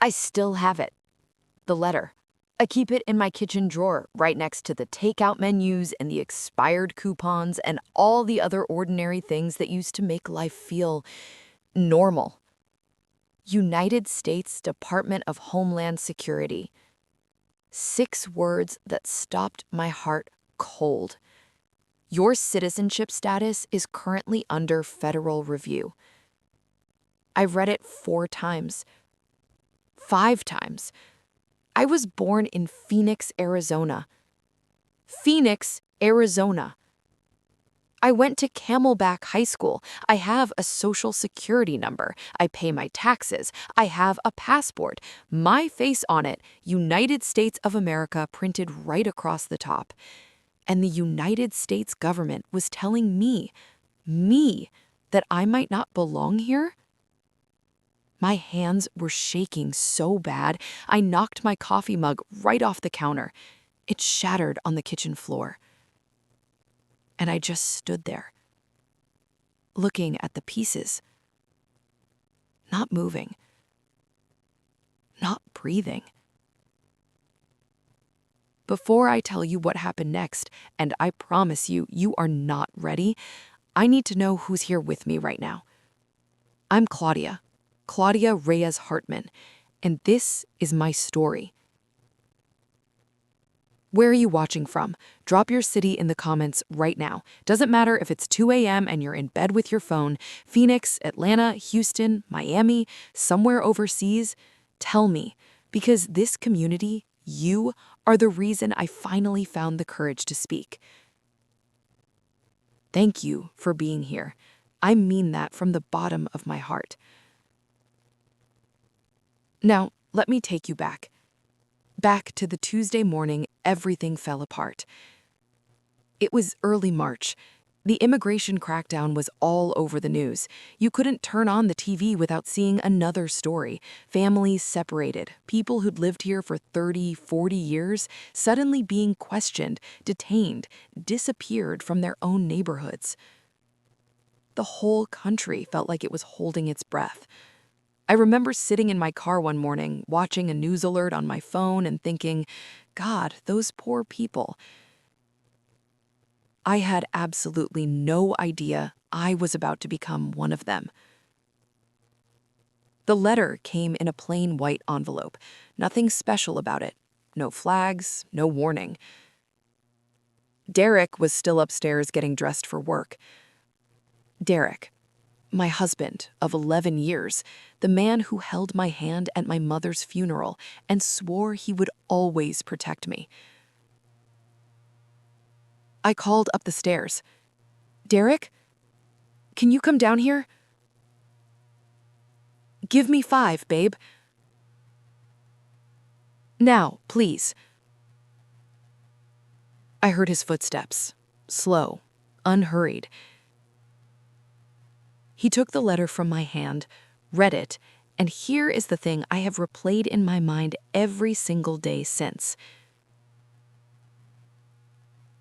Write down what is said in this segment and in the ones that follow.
I still have it. The letter. I keep it in my kitchen drawer, right next to the takeout menus and the expired coupons and all the other ordinary things that used to make life feel normal. United States Department of Homeland Security. 6 words that stopped my heart cold. Your citizenship status is currently under federal review. I read it 4 times. 5 times. I was born in Phoenix, Arizona. Phoenix, Arizona. I went to Camelback High School. I have a social security number. I pay my taxes. I have a passport. My face on it, United States of America printed right across the top. And the United States government was telling me, that I might not belong here? My hands were shaking so bad, I knocked my coffee mug right off the counter. It shattered on the kitchen floor. And I just stood there, looking at the pieces, not moving, not breathing. Before I tell you what happened next, and I promise you, you are not ready, I need to know who's here with me right now. I'm Claudia Reyes-Hartman, and this is my story. Where are you watching from? Drop your city in the comments right now. Doesn't matter if it's 2 a.m. and you're in bed with your phone, Phoenix, Atlanta, Houston, Miami, somewhere overseas. Tell me, because this community, you, are the reason I finally found the courage to speak. Thank you for being here. I mean that from the bottom of my heart. Now, let me take you back. Back to the Tuesday morning everything fell apart. It was early March. The immigration crackdown was all over the news. You couldn't turn on the TV without seeing another story. Families separated, people who'd lived here for 30, 40 years, suddenly being questioned, detained, disappeared from their own neighborhoods. The whole country felt like it was holding its breath. I remember sitting in my car one morning, watching a news alert on my phone and thinking, God, those poor people. I had absolutely no idea I was about to become one of them. The letter came in a plain white envelope. Nothing special about it. No flags, no warning. Derek was still upstairs getting dressed for work. Derek, my husband of 11 years, the man who held my hand at my mother's funeral and swore he would always protect me. I called up the stairs. Derek, can you come down here? Give me 5, babe. Now, please. I heard his footsteps, slow, unhurried. He took the letter from my hand, read it, and here is the thing I have replayed in my mind every single day since.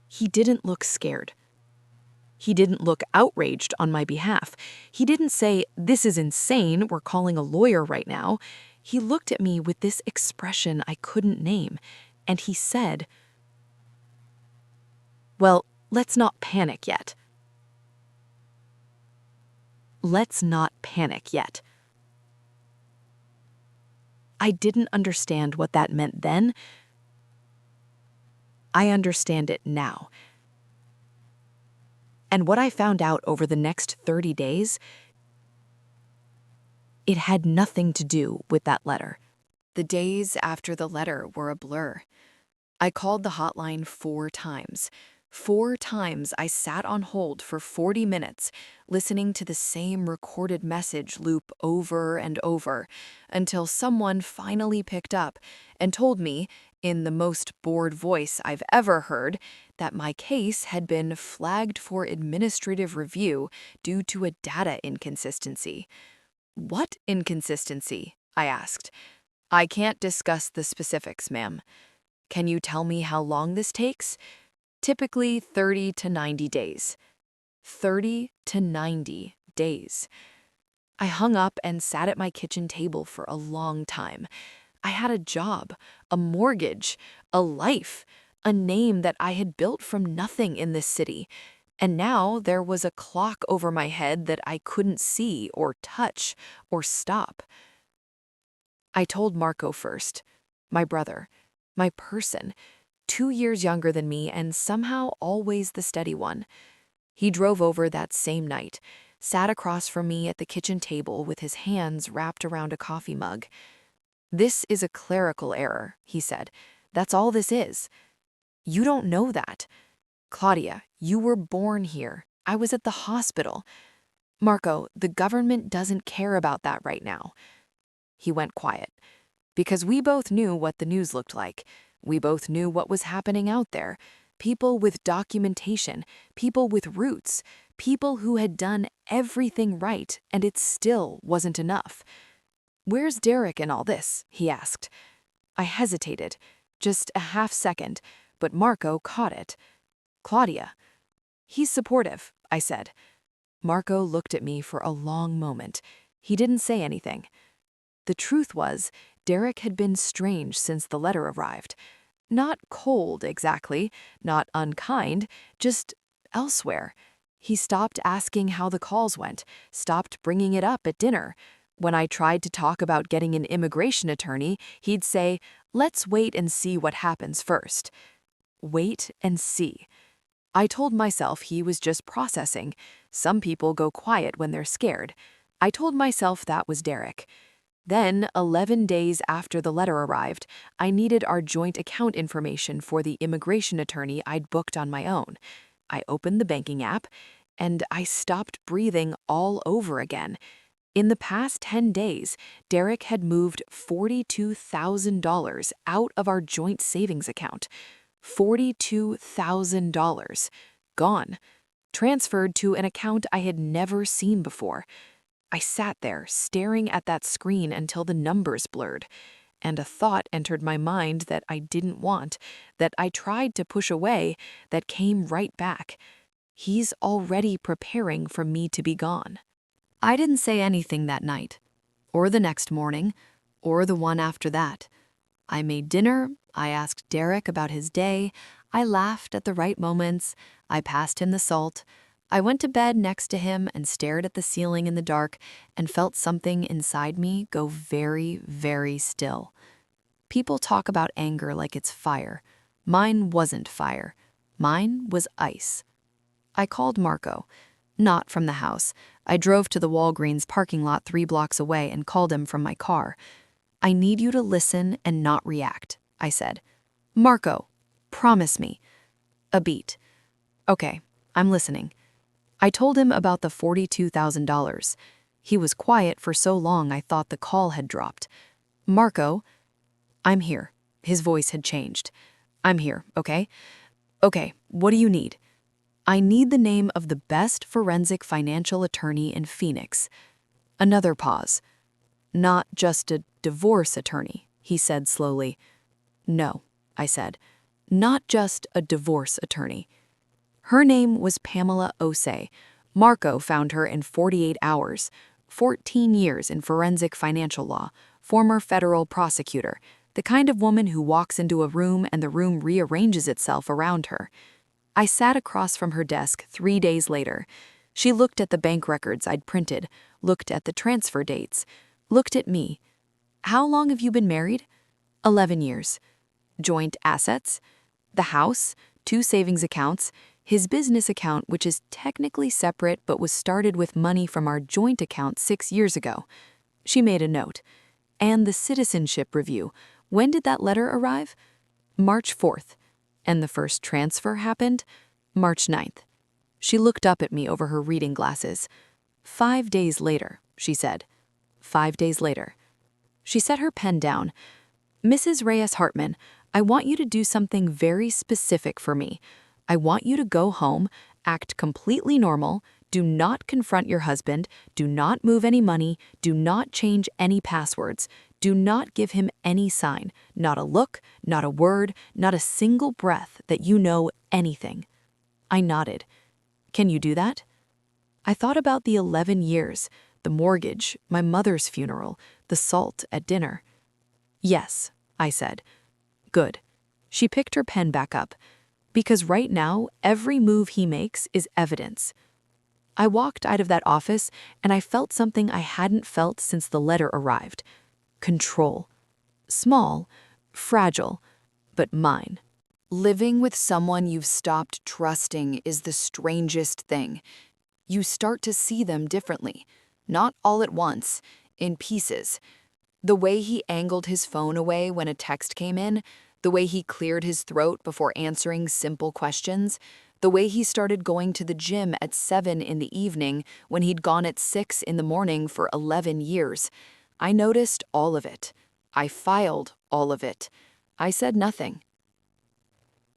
He didn't look scared. He didn't look outraged on my behalf. He didn't say, "This is insane, we're calling a lawyer right now." He looked at me with this expression I couldn't name, and he said, "Well, let's not panic yet. Let's not panic yet." I didn't understand what that meant then. I understand it now. And what I found out over the next 30 days, it had nothing to do with that letter. The days after the letter were a blur. I called the hotline 4 times. 4 times I sat on hold for 40 minutes, listening to the same recorded message loop over and over, until someone finally picked up and told me, in the most bored voice I've ever heard, that my case had been flagged for administrative review due to a data inconsistency. What inconsistency? I asked. I can't discuss the specifics, ma'am. Can you tell me how long this takes? Typically 30 to 90 days. 30 to 90 days. I hung up and sat at my kitchen table for a long time. I had a job, a mortgage, a life, a name that I had built from nothing in this city. And now there was a clock over my head that I couldn't see or touch or stop. I told Marco first, my brother, my person, 2 years younger than me and somehow always the steady one. He drove over that same night, sat across from me at the kitchen table with his hands wrapped around a coffee mug. "This is a clerical error," he said. "That's all this is. You don't know that. Claudia, you were born here. I was at the hospital. Marco, the government doesn't care about that right now." He went quiet, because we both knew what the news looked like. We both knew what was happening out there. People with documentation, people with roots, people who had done everything right, and it still wasn't enough. "Where's Derek in all this?" he asked. I hesitated, just a half second, but Marco caught it. "Claudia." "He's supportive," I said. Marco looked at me for a long moment. He didn't say anything. The truth was, Derek had been strange since the letter arrived. Not cold, exactly, not unkind, just elsewhere. He stopped asking how the calls went, stopped bringing it up at dinner. When I tried to talk about getting an immigration attorney, he'd say, "Let's wait and see what happens first." Wait and see. I told myself he was just processing. Some people go quiet when they're scared. I told myself that was Derek. Then, 11 days after the letter arrived, I needed our joint account information for the immigration attorney I'd booked on my own. I opened the banking app, and I stopped breathing all over again. In the past 10 days, Derek had moved $42,000 out of our joint savings account. $42,000. Gone. Transferred to an account I had never seen before. I sat there, staring at that screen until the numbers blurred, and a thought entered my mind that I didn't want, that I tried to push away, that came right back. He's already preparing for me to be gone. I didn't say anything that night, or the next morning, or the one after that. I made dinner, I asked Derek about his day, I laughed at the right moments, I passed him the salt. I went to bed next to him and stared at the ceiling in the dark and felt something inside me go very, very still. People talk about anger like it's fire. Mine wasn't fire. Mine was ice. I called Marco. Not from the house. I drove to the Walgreens parking lot 3 blocks away and called him from my car. "I need you to listen and not react," I said. "Marco, promise me." A beat. "Okay, I'm listening." I told him about the $42,000. He was quiet for so long I thought the call had dropped. "Marco, I'm here." His voice had changed. "I'm here, okay? Okay, what do you need?" "I need the name of the best forensic financial attorney in Phoenix." Another pause. "Not just a divorce attorney," he said slowly. "No," I said. "Not just a divorce attorney." Her name was Pamela Osei. Marco found her in 48 hours. 14 years in forensic financial law, former federal prosecutor, the kind of woman who walks into a room and the room rearranges itself around her. I sat across from her desk 3 days later. She looked at the bank records I'd printed, looked at the transfer dates, looked at me. "How long have you been married?" 11 years. "Joint assets?" "The house, 2 savings accounts, his business account, which is technically separate but was started with money from our joint account 6 years ago." She made a note. "And the citizenship review. When did that letter arrive?" "March 4th. "And the first transfer happened?" "March 9th. She looked up at me over her reading glasses. 5 days later, she said. 5 days later. She set her pen down. "Mrs. Reyes-Hartman, I want you to do something very specific for me. I want you to go home, act completely normal, do not confront your husband, do not move any money, do not change any passwords, do not give him any sign, not a look, not a word, not a single breath that you know anything." I nodded. "Can you do that?" I thought about the 11 years, the mortgage, my mother's funeral, the salt at dinner. Yes, I said. Good. She picked her pen back up. Because right now, every move he makes is evidence. I walked out of that office and I felt something I hadn't felt since the letter arrived. Control. Small, fragile, but mine. Living with someone you've stopped trusting is the strangest thing. You start to see them differently, not all at once, in pieces. The way he angled his phone away when a text came in, the way he cleared his throat before answering simple questions, the way he started going to the gym at 7 in the evening when he'd gone at 6 in the morning for 11 years. I noticed all of it. I filed all of it. I said nothing.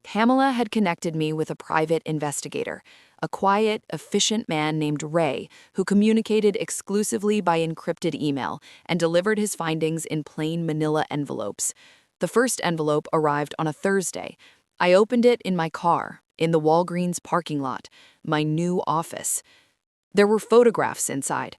Pamela had connected me with a private investigator, a quiet, efficient man named Ray, who communicated exclusively by encrypted email and delivered his findings in plain manila envelopes. The first envelope arrived on a Thursday. I opened it in my car, in the Walgreens parking lot, my new office. There were photographs inside.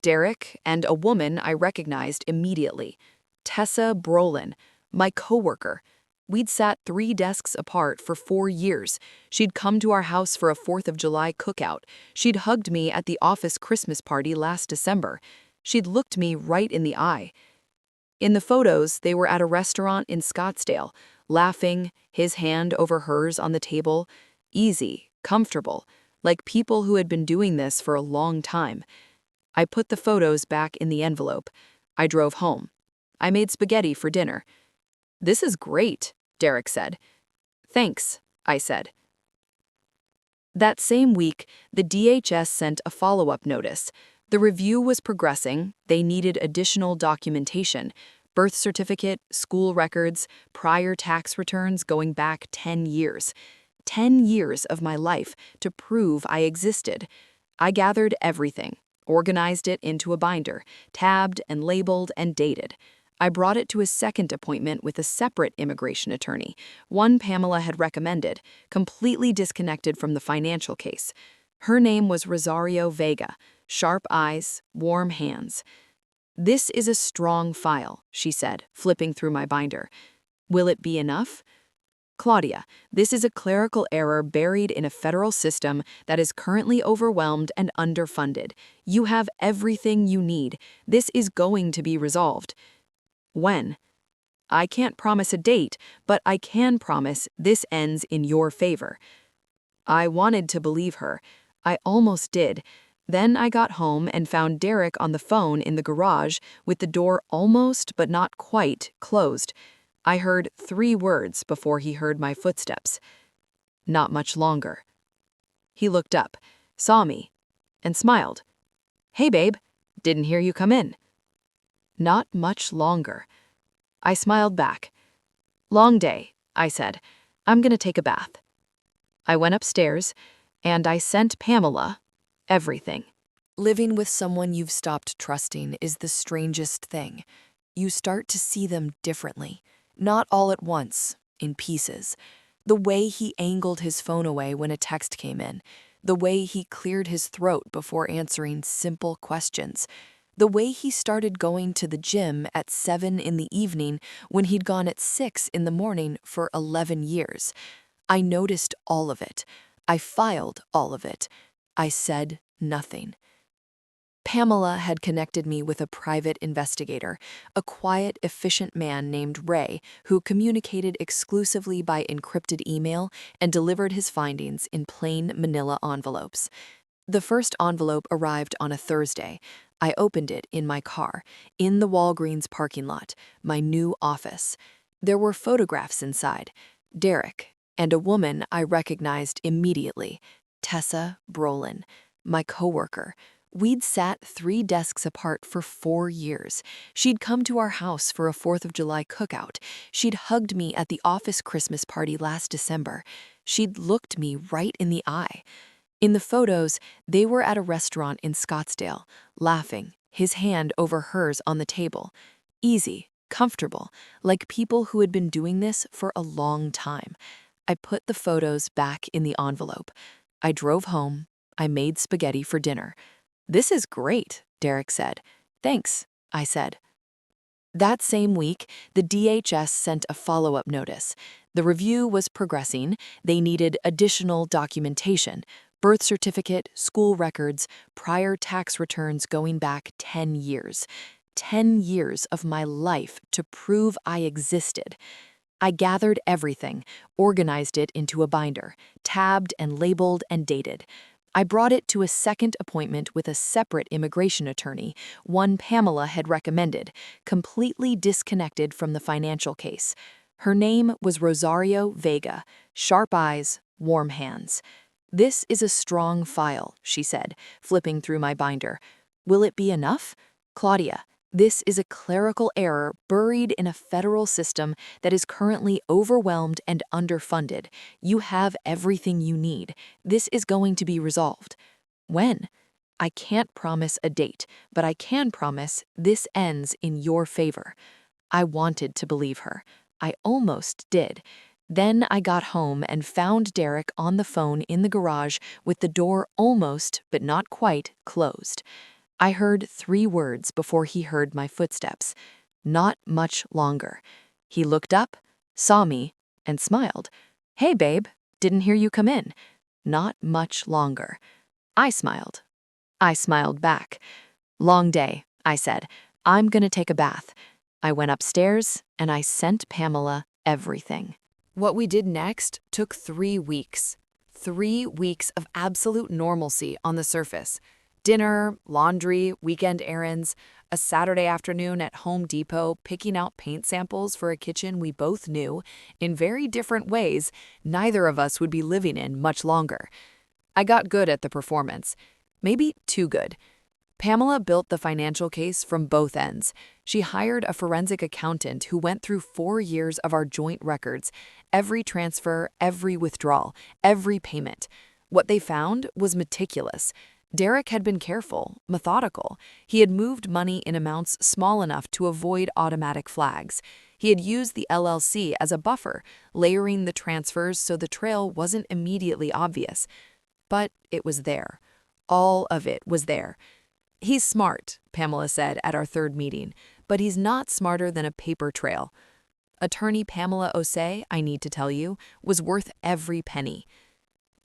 Derek and a woman I recognized immediately. Tessa Brolin, my coworker. We'd sat 3 desks apart for 4 years. She'd come to our house for a 4th of July cookout. She'd hugged me at the office Christmas party last December. She'd looked me right in the eye. In the photos, they were at a restaurant in Scottsdale, laughing, his hand over hers on the table, easy, comfortable, like people who had been doing this for a long time. I put the photos back in the envelope. I drove home. I made spaghetti for dinner. "This is great," Derek said. "Thanks," I said. That same week, the DHS sent a follow-up notice. The review was progressing. They needed additional documentation: birth certificate, school records, prior tax returns going back 10 years. 10 years of my life to prove I existed. I gathered everything, organized it into a binder, tabbed and labeled and dated. I brought it to a second appointment with a separate immigration attorney, one Pamela had recommended, completely disconnected from the financial case. Her name was Rosario Vega, sharp eyes, warm hands. "This is a strong file," she said, flipping through my binder. "Will it be enough?" "Claudia, this is a clerical error buried in a federal system that is currently overwhelmed and underfunded. You have everything you need. This is going to be resolved." "When?" "I can't promise a date, but I can promise this ends in your favor." I wanted to believe her. I almost did. Then I got home and found Derek on the phone in the garage with the door almost but not quite closed. I heard 3 words before he heard my footsteps. "Not much longer." He looked up, saw me, and smiled. "Hey, babe, didn't hear you come in." Not much longer. I smiled back. "Long day," I said. "I'm gonna take a bath." I went upstairs, and I sent Pamela everything. Living with someone you've stopped trusting is the strangest thing. You start to see them differently, not all at once, in pieces. The way he angled his phone away when a text came in, the way he cleared his throat before answering simple questions, the way he started going to the gym at 7 in the evening when he'd gone at 6 in the morning for 11 years. I noticed all of it. I filed all of it. I said nothing. Pamela had connected me with a private investigator, a quiet, efficient man named Ray, who communicated exclusively by encrypted email and delivered his findings in plain manila envelopes. The first envelope arrived on a Thursday. I opened it in my car, in the Walgreens parking lot, my new office. There were photographs inside: Derek and a woman I recognized immediately, Tessa Brolin, my coworker. We'd sat 3 desks apart for 4 years. She'd come to our house for a 4th of July cookout. She'd hugged me at the office Christmas party last December. She'd looked me right in the eye. In the photos, they were at a restaurant in Scottsdale, laughing, his hand over hers on the table. Easy, comfortable, like people who had been doing this for a long time. I put the photos back in the envelope. I drove home. I made spaghetti for dinner. "This is great," Derek said. Thanks, I said. That same week, the DHS sent a follow-up notice. The review was progressing. They needed additional documentation: birth certificate, school records, prior tax returns going back 10 years. 10 years of my life to prove I existed. I gathered everything, organized it into a binder, tabbed and labeled and dated. I brought it to a second appointment with a separate immigration attorney, one Pamela had recommended, completely disconnected from the financial case. Her name was Rosario Vega, sharp eyes, warm hands. This is a strong file, she said, flipping through my binder. Will it be enough? Claudia, this is a clerical error buried in a federal system that is currently overwhelmed and underfunded. You have everything you need. This is going to be resolved. When? I can't promise a date, but I can promise this ends in your favor. I wanted to believe her. I almost did. Then I got home and found Derek on the phone in the garage with the door almost, but not quite, closed. I heard 3 words before he heard my footsteps. Not much longer. He looked up, saw me, and smiled. Hey, babe, didn't hear you come in. Not much longer. I smiled. I smiled back. Long day, I said. I'm gonna take a bath. I went upstairs and I sent Pamela everything. What we did next took 3 weeks. 3 weeks of absolute normalcy on the surface. Dinner, laundry, weekend errands, a Saturday afternoon at Home Depot picking out paint samples for a kitchen we both knew, in very different ways, neither of us would be living in much longer. I got good at the performance. Maybe too good. Pamela built the financial case from both ends. She hired a forensic accountant who went through 4 years of our joint records, every transfer, every withdrawal, every payment. What they found was meticulous. Derek had been careful, methodical. He had moved money in amounts small enough to avoid automatic flags. He had used the LLC as a buffer, layering the transfers so the trail wasn't immediately obvious. But it was there. All of it was there. He's smart, Pamela said at our 3rd meeting, but he's not smarter than a paper trail. Attorney Pamela Osei, I need to tell you, was worth every penny.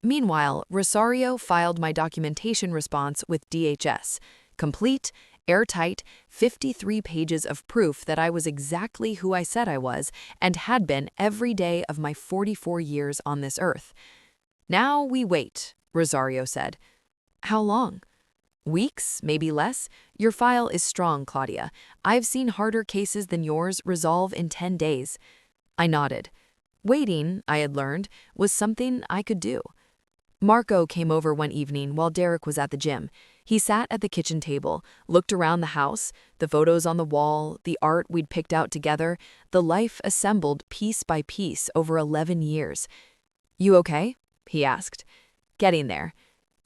Meanwhile, Rosario filed my documentation response with DHS. Complete, airtight, 53 pages of proof that I was exactly who I said I was and had been every day of my 44 years on this earth. Now we wait, Rosario said. How long? Weeks, maybe less. Your file is strong, Claudia. I've seen harder cases than yours resolve in 10 days. I nodded. Waiting, I had learned, was something I could do. Marco came over one evening while Derek was at the gym. He sat at the kitchen table, looked around the house, the photos on the wall, the art we'd picked out together, the life assembled piece by piece over 11 years. You okay? He asked. Getting there.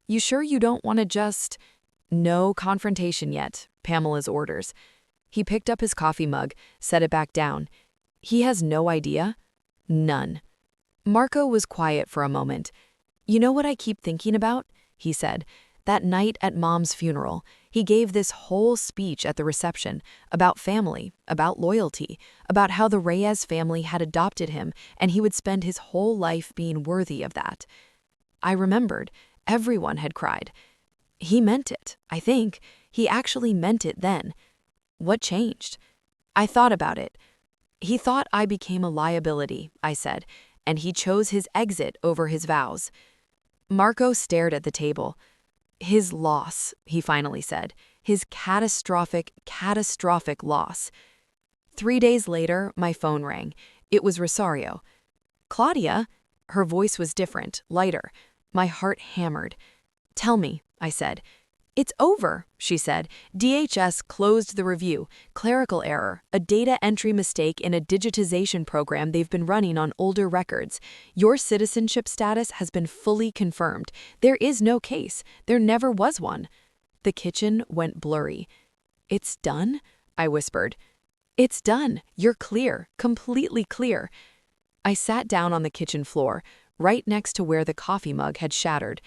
You sure you don't want to just... No confrontation yet, Pamela's orders. He picked up his coffee mug, set it back down. He has no idea? None. Marco was quiet for a moment. You know what I keep thinking about? He said. That night at Mom's funeral, he gave this whole speech at the reception about family, about loyalty, about how the Reyes family had adopted him and he would spend his whole life being worthy of that. I remembered. Everyone had cried. He meant it, I think. He actually meant it then. What changed? I thought about it. He thought I became a liability, I said, and he chose his exit over his vows. Marco stared at the table. His loss, he finally said. His catastrophic, catastrophic loss. 3 days later, my phone rang. It was Rosario. Claudia? Her voice was different, lighter. My heart hammered. Tell me, I said. It's over, she said. DHS closed the review. Clerical error, a data entry mistake in a digitization program they've been running on older records. Your citizenship status has been fully confirmed. There is no case. There never was one. The kitchen went blurry. It's done? I whispered. It's done. You're clear, completely clear. I sat down on the kitchen floor, right next to where the coffee mug had shattered,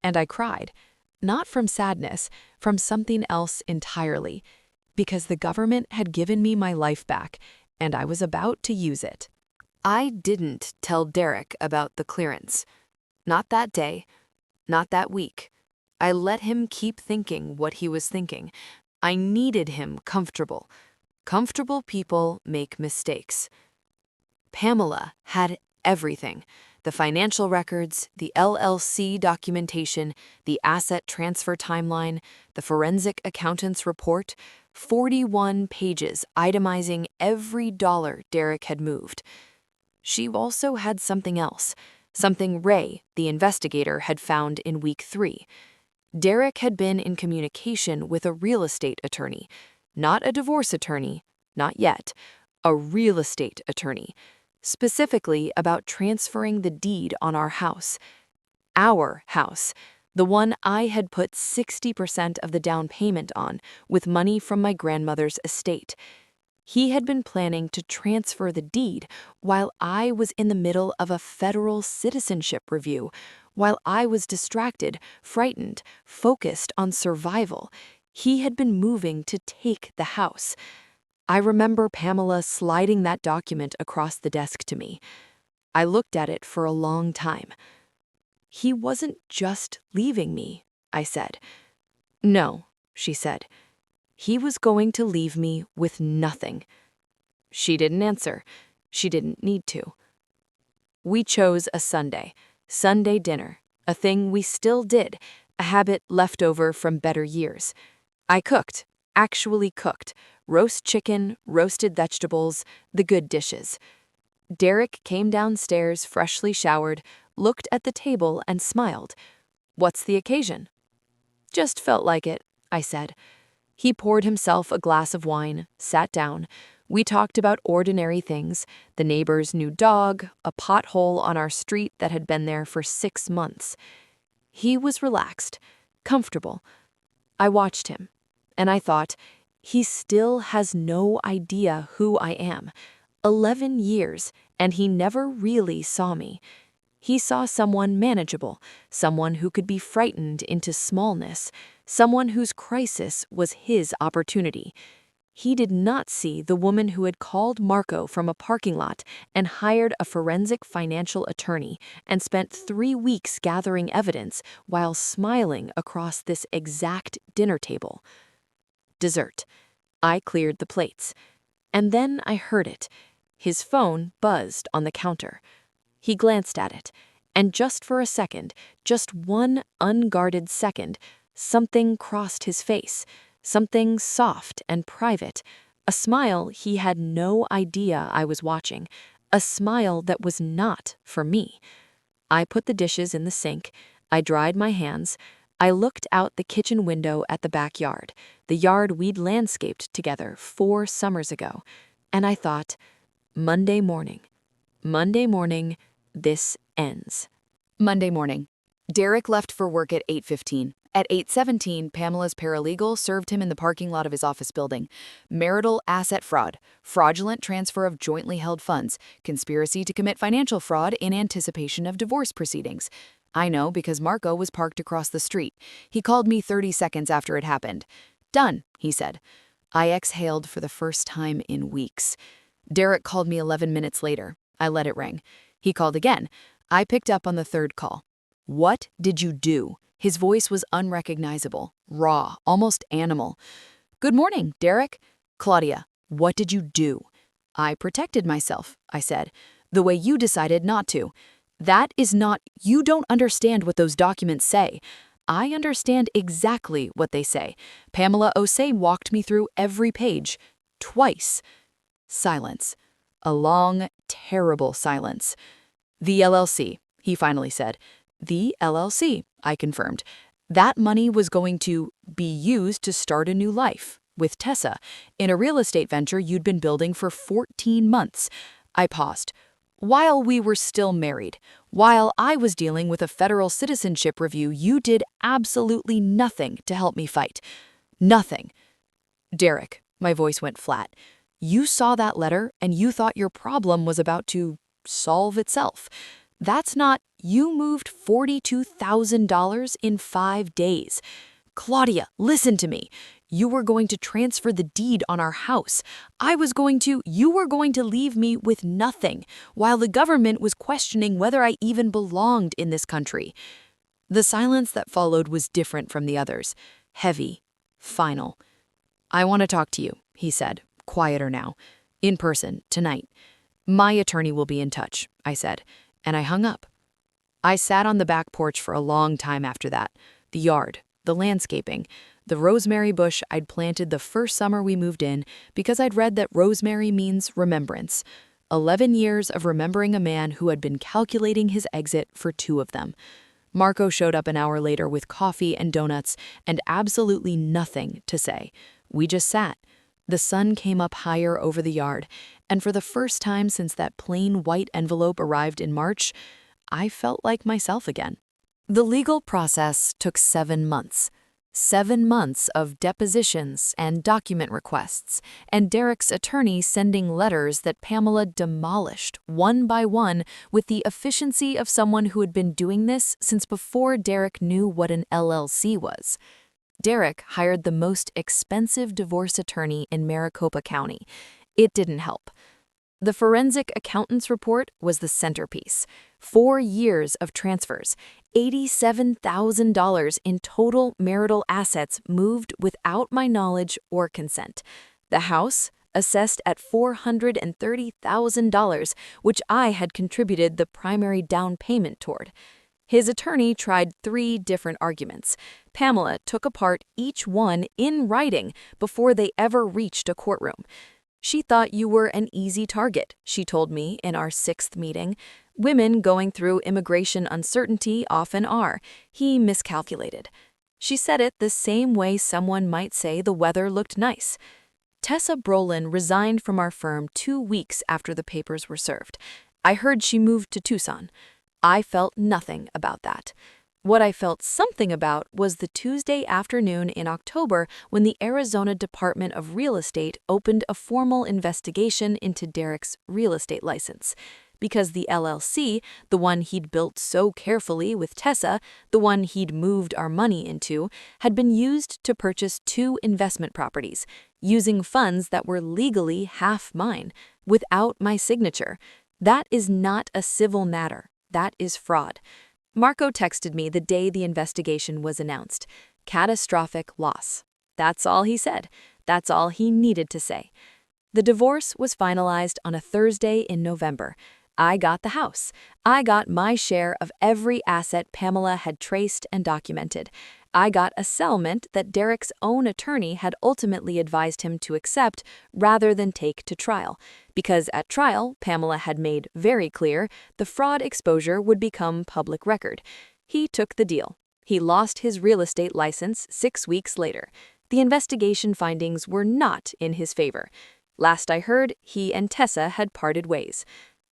and I cried. Not from sadness, from something else entirely. Because the government had given me my life back, and I was about to use it. I didn't tell Derek about the clearance. Not that day, not that week. I let him keep thinking what he was thinking. I needed him comfortable. Comfortable people make mistakes. Pamela had everything: the financial records, the LLC documentation, the asset transfer timeline, the forensic accountant's report, 41 pages itemizing every dollar Derek had moved. She also had something else, something Ray, the investigator, had found in week 3. Derek had been in communication with a real estate attorney, not a divorce attorney, not yet, a real estate attorney, specifically about transferring the deed on our house, the one I had put 60% of the down payment on with money from my grandmother's estate. He had been planning to transfer the deed while I was in the middle of a federal citizenship review, while I was distracted, frightened, focused on survival. He had been moving to take the house. I remember Pamela sliding that document across the desk to me. I looked at it for a long time. He wasn't just leaving me, I said. No, she said. He was going to leave me with nothing. She didn't answer. She didn't need to. We chose a Sunday dinner, a thing we still did, a habit left over from better years. I cooked, actually cooked, roast chicken, roasted vegetables, the good dishes. Derek came downstairs freshly showered, looked at the table and smiled. "What's the occasion?" "Just felt like it," I said. He poured himself a glass of wine, sat down. We talked about ordinary things: the neighbor's new dog, a pothole on our street that had been there for 6 months. He was relaxed, comfortable. I watched him, and I thought, he still has no idea who I am. 11 years, and he never really saw me. He saw someone manageable, someone who could be frightened into smallness, someone whose crisis was his opportunity. He did not see the woman who had called Marco from a parking lot and hired a forensic financial attorney and spent 3 weeks gathering evidence while smiling across this exact dinner table. Dessert. I cleared the plates. And then I heard it. His phone buzzed on the counter. He glanced at it, and just for a second, just one unguarded second, something crossed his face, something soft and private, a smile he had no idea I was watching, a smile that was not for me. I put the dishes in the sink, I dried my hands, I looked out the kitchen window at the backyard, the yard we'd landscaped together 4 summers ago, and I thought, Monday morning, this ends. Monday morning. Derek left for work at 8:15. At 8:17, Pamela's paralegal served him in the parking lot of his office building. Marital asset fraud, fraudulent transfer of jointly held funds, conspiracy to commit financial fraud in anticipation of divorce proceedings. I know because Marco was parked across the street. He called me 30 seconds after it happened. "Done," he said. I exhaled for the first time in weeks. Derek called me 11 minutes later. I let it ring. He called again. I picked up on the 3rd call. "What did you do?" His voice was unrecognizable, raw, almost animal. "Good morning, Derek." "Claudia, what did you do?" "I protected myself," I said, "the way you decided not to." "That is not— You don't understand what those documents say." "I understand exactly what they say. Pamela Osei walked me through every page. Twice." Silence. A long, terrible silence. "The LLC," he finally said. "The LLC," I confirmed. "That money was going to be used to start a new life with Tessa in a real estate venture you'd been building for 14 months. I paused. "While we were still married, while I was dealing with a federal citizenship review, you did absolutely nothing to help me fight. Nothing." "Derek," my voice went flat, "you saw that letter and you thought your problem was about to solve itself. That's not, you moved $42,000 in 5 days. Claudia, listen to me. You were going to transfer the deed on our house. You were going to leave me with nothing, while the government was questioning whether I even belonged in this country. The silence that followed was different from the others. Heavy. Final. I want to talk to you, he said, quieter now. In person, tonight. My attorney will be in touch, I said, and I hung up. I sat on the back porch for a long time after that. The yard, the landscaping, the rosemary bush I'd planted the first summer we moved in because I'd read that rosemary means remembrance. 11 years of remembering a man who had been calculating his exit for 2 of them. Marco showed up an hour later with coffee and donuts and absolutely nothing to say. We just sat. The sun came up higher over the yard, and for the first time since that plain white envelope arrived in March, I felt like myself again. The legal process took 7 months. 7 months of depositions and document requests, and Derek's attorney sending letters that Pamela demolished one by one with the efficiency of someone who had been doing this since before Derek knew what an LLC was. Derek hired the most expensive divorce attorney in Maricopa County. It didn't help. The forensic accountant's report was the centerpiece. 4 years of transfers, $87,000 in total marital assets moved without my knowledge or consent. The house, assessed at $430,000, which I had contributed the primary down payment toward. His attorney tried 3 different arguments. Pamela took apart each one in writing before they ever reached a courtroom. She thought you were an easy target, she told me in our 6th meeting. Women going through immigration uncertainty often are. He miscalculated. She said it the same way someone might say the weather looked nice. Tessa Brolin resigned from our firm 2 weeks after the papers were served. I heard she moved to Tucson. I felt nothing about that. What I felt something about was the Tuesday afternoon in October when the Arizona Department of Real Estate opened a formal investigation into Derek's real estate license. Because the LLC, the one he'd built so carefully with Tessa, the one he'd moved our money into, had been used to purchase 2 investment properties, using funds that were legally half mine, without my signature. That is not a civil matter. That is fraud. Marco texted me the day the investigation was announced. Catastrophic loss. That's all he said. That's all he needed to say. The divorce was finalized on a Thursday in November. I got the house. I got my share of every asset Pamela had traced and documented. I got a settlement that Derek's own attorney had ultimately advised him to accept rather than take to trial, because at trial, Pamela had made very clear the fraud exposure would become public record. He took the deal. He lost his real estate license 6 weeks later. The investigation findings were not in his favor. Last I heard, he and Tessa had parted ways.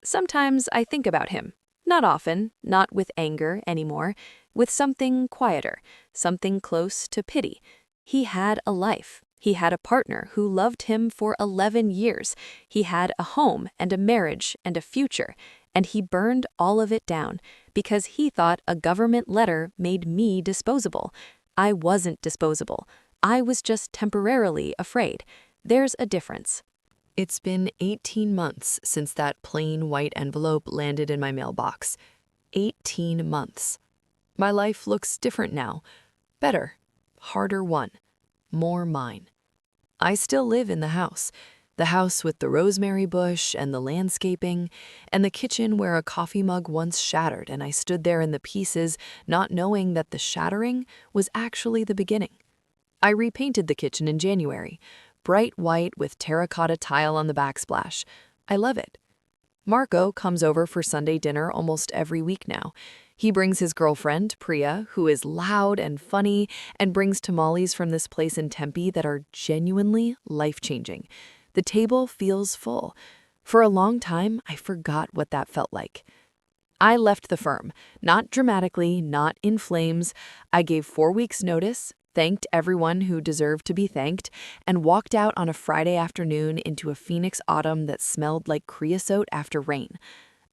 Sometimes I think about him. Not often, not with anger anymore, with something quieter, something close to pity. He had a life. He had a partner who loved him for 11 years. He had a home and a marriage and a future, and he burned all of it down because he thought a government letter made me disposable. I wasn't disposable. I was just temporarily afraid. There's a difference. It's been 18 months since that plain white envelope landed in my mailbox. 18 months. My life looks different now. Better. Harder won. More mine. I still live in the house with the rosemary bush and the landscaping, and the kitchen where a coffee mug once shattered and I stood there in the pieces, not knowing that the shattering was actually the beginning. I repainted the kitchen in January. Bright white with terracotta tile on the backsplash. I love it. Marco comes over for Sunday dinner almost every week now. He brings his girlfriend, Priya, who is loud and funny, and brings tamales from this place in Tempe that are genuinely life-changing. The table feels full. For a long time, I forgot what that felt like. I left the firm, not dramatically, not in flames. I gave 4 weeks' notice, thanked everyone who deserved to be thanked, and walked out on a Friday afternoon into a Phoenix autumn that smelled like creosote after rain.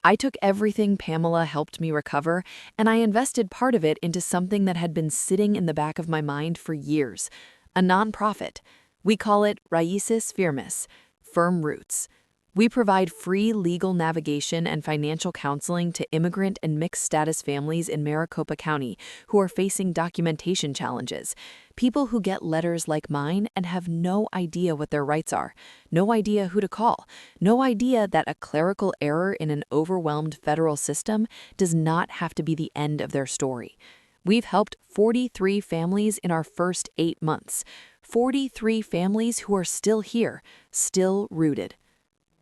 I took everything Pamela helped me recover, and I invested part of it into something that had been sitting in the back of my mind for years, a nonprofit. We call it Raíces Firmes, firm roots. We provide free legal navigation and financial counseling to immigrant and mixed-status families in Maricopa County who are facing documentation challenges, people who get letters like mine and have no idea what their rights are, no idea who to call, no idea that a clerical error in an overwhelmed federal system does not have to be the end of their story. We've helped 43 families in our first 8 months, 43 families who are still here, still rooted.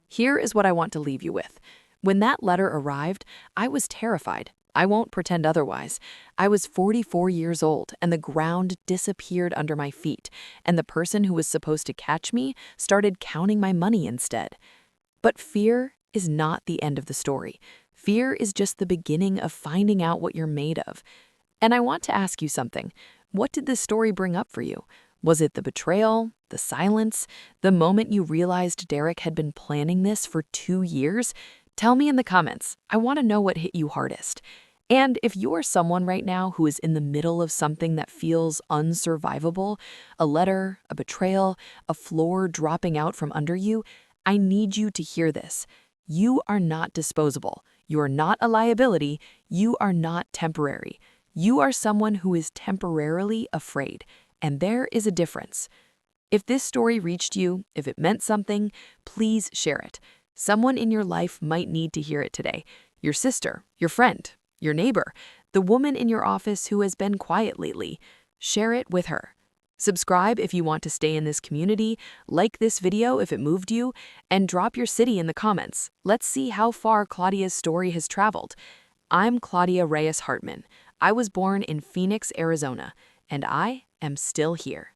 Here is what I want to leave you with. When that letter arrived, I was terrified. I won't pretend otherwise. I was 44 years old, and the ground disappeared under my feet, and the person who was supposed to catch me started counting my money instead. But fear is not the end of the story. Fear is just the beginning of finding out what you're made of. And I want to ask you something. What did this story bring up for you? Was it the betrayal, the silence, the moment you realized Derek had been planning this for 2 years? Tell me in the comments. I want to know what hit you hardest. And if you're someone right now who is in the middle of something that feels unsurvivable, a letter, a betrayal, a floor dropping out from under you, I need you to hear this. You are not disposable. You are not a liability. You are not temporary. You are someone who is temporarily afraid. And there is a difference. If this story reached you, if it meant something, please share it. Someone in your life might need to hear it today. Your sister, your friend, your neighbor, the woman in your office who has been quiet lately. Share it with her. Subscribe if you want to stay in this community, like this video if it moved you, and drop your city in the comments. Let's see how far Claudia's story has traveled. I'm Claudia Reyes-Hartman. I was born in Phoenix, Arizona, and I am still here.